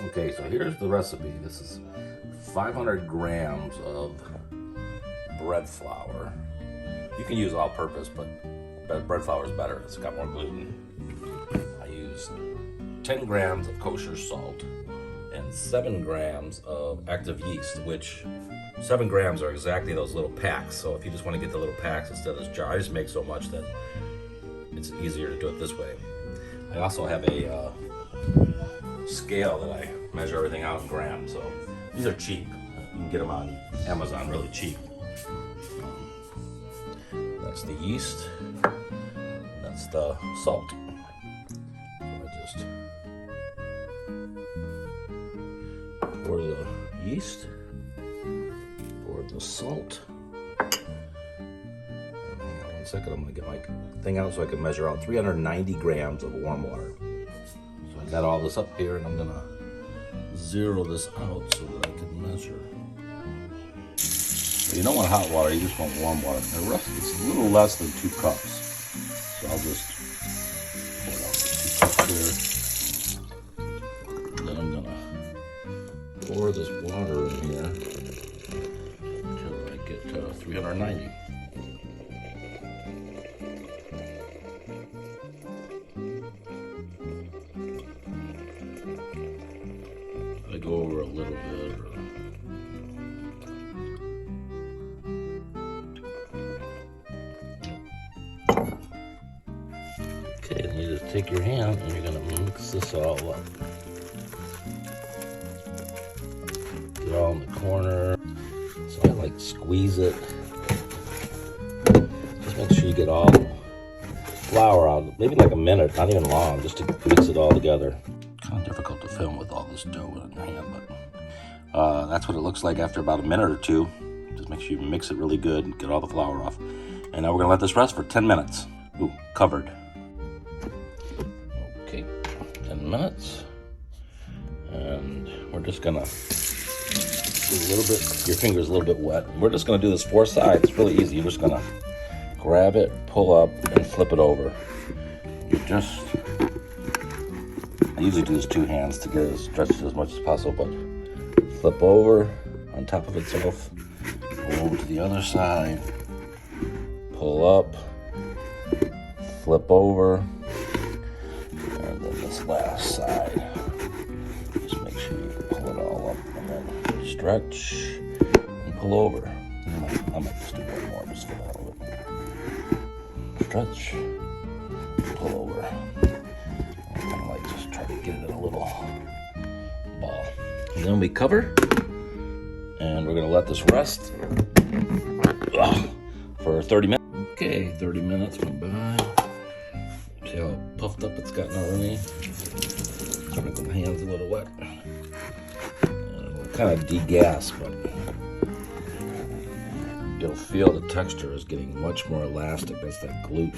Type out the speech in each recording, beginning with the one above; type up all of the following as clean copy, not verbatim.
Okay, so here's the recipe. This is 500 grams of bread flour. You can use all-purpose, but bread flour is better. It's got more gluten. I use 10 grams of kosher salt and 7 grams of active yeast, which 7 grams are exactly those little packs. So if you just want to get the little packs instead of this jar, I just make so much that it's easier to do it this way. I also have a scale that I measure everything out in grams. So these are cheap. You can get them on Amazon really cheap. That's the yeast. That's the salt. So I just pour the yeast, pour the salt. And hang on one second, I'm gonna get my thing out so I can measure out 390 grams of warm water. So I got all this up here and I'm gonna zero this out so that I can measure. You don't want hot water, you just want warm water. Now, Rustic is a little less than 2 cups. So I'll just pour out the 2 cups here. Then I'm gonna pour this water in here until I get to 390. I go over a little bit. Okay, then you just take your hand and you're gonna mix this all up. Get it all in the corner. So I like squeeze it. Just make sure you get all the flour out. Maybe like a minute, not even long, just to mix it all together. Kind of difficult to film with all this dough in your hand, but that's what it looks like after about a minute or two. Just make sure you mix it really good and get all the flour off. And now we're gonna let this rest for 10 minutes. Ooh, covered. Okay, 10 minutes. And we're just gonna do a little bit, your finger's a little bit wet. We're just gonna do this 4 sides. It's really easy. You're just gonna grab it, pull up, and flip it over. You just, I usually do this 2 hands to get it stretched as much as possible, but flip over on top of itself, go over to the other side, pull up, flip over, and then this last side, just make sure you pull it all up and then stretch and pull over. I might just do one more just for the hell of it. Stretch, pull over. I kind of like just try to get it in a little ball. And then we cover, and we're gonna let this rest for 30 minutes. Okay, 30 minutes went by. See how puffed up it's gotten already? Make my hands a little wet. It'll kind of degas, but you'll feel the texture is getting much more elastic. That's that gluten.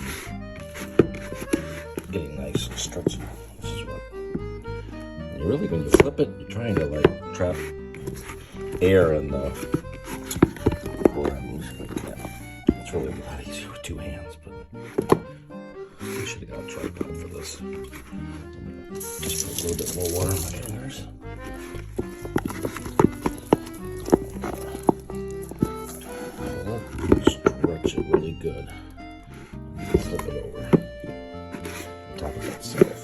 Getting nice and stretchy. This is what. And really, when you flip it, you're trying to like trap air in the blend. It's really a lot easier with 2 hands, but I should have got a tripod for this. Just put a little bit more water on my fingers. Pull up, stretch it really good. Flip it over on top of itself.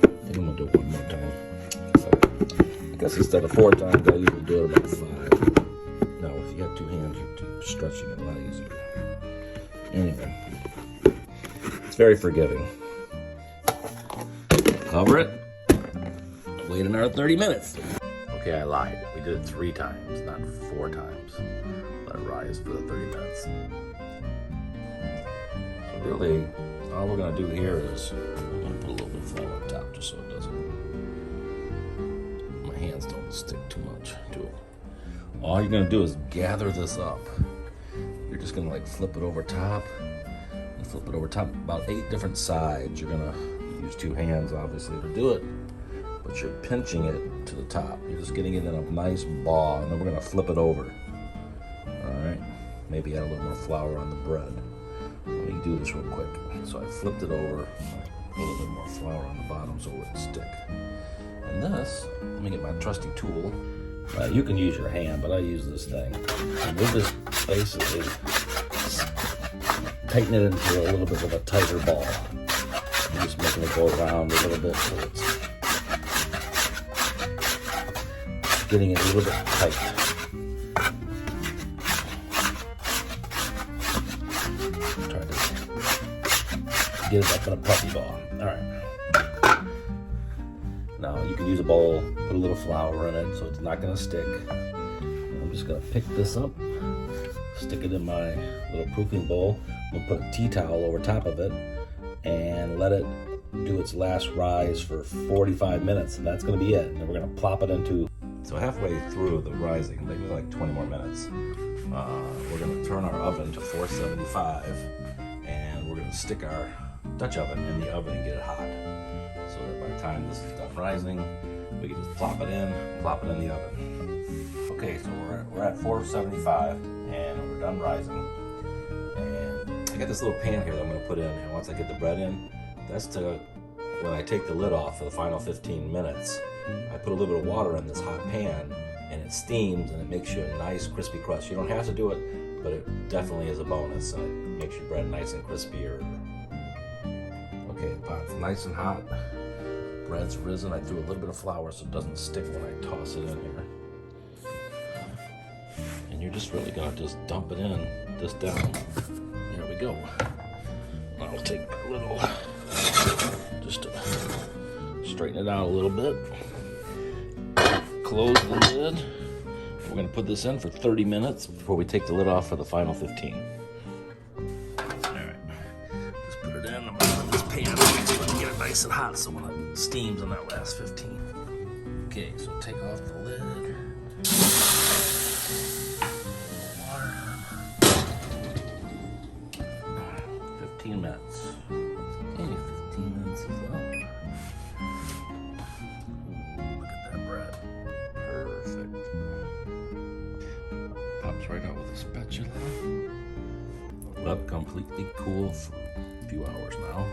I think I'm gonna do it one more time. So, I guess instead of 4 times, I usually do it about 5. Now, if you have 2 hands, you're stretching it a lot easier. Anyway, it's very forgiving. Cover it. Wait another 30 minutes. Okay, I lied. We did it 3 times, not 4 times. Let it rise for the 30 minutes. So really, all we're gonna do here is I'm gonna put a little bit of flour on top just so it doesn't, my hands don't stick too much to it. All you're gonna do is gather this up. You're just gonna like flip it over top and flip it over top about 8 different sides. You're gonna use 2 hands obviously to do it, but you're pinching it to the top. You're just getting it in a nice ball, and then we're gonna flip it over. All right, maybe add a little more flour on the bread. Let me do this real quick. So I flipped it over, put a little bit more flour on the bottom so it wouldn't stick. And this Let me get my trusty tool. You can use your hand, but I use this thing. And we're just basically tighten it into a little bit of a tighter ball. I'm just making it go around a little bit so it's getting it a little bit tight. Try to get it up in a puppy ball. All right. Now you can use a bowl, put a little flour in it so it's not going to stick. I'm just going to pick this up, stick it in my little proofing bowl. We'll put a tea towel over top of it and let it do its last rise for 45 minutes, and that's going to be it. And then we're going to plop it into. So halfway through the rising, maybe like 20 more minutes, we're going to turn our oven to 475, and we're going to stick our Dutch oven in the oven and get it hot. So that by the time this is done rising, we can just plop it in the oven. Okay, so we're at 475 and we're done rising. And I got this little pan here that I'm going to put in, and once I get the bread in, that's to when I take the lid off for the final 15 minutes. I put a little bit of water in this hot pan, and it steams, and it makes you a nice crispy crust. You don't have to do it, but it definitely is a bonus, and it makes your bread nice and crispier. Okay, the pot's nice and hot. Bread's risen. I threw a little bit of flour so it doesn't stick when I toss it in here. And you're just really gonna just dump it in, just down. There we go. I'll take a little, just to straighten it out a little bit. Close the lid. We're gonna put this in for 30 minutes before we take the lid off for the final 15. Nice and hot, so when it steams on that last 15. Okay, so take off the lid. Water. 15 minutes. Okay, 15 minutes is up. Ooh, look at that bread. Perfect. Pops right out with a spatula. Let completely cool for a few hours now.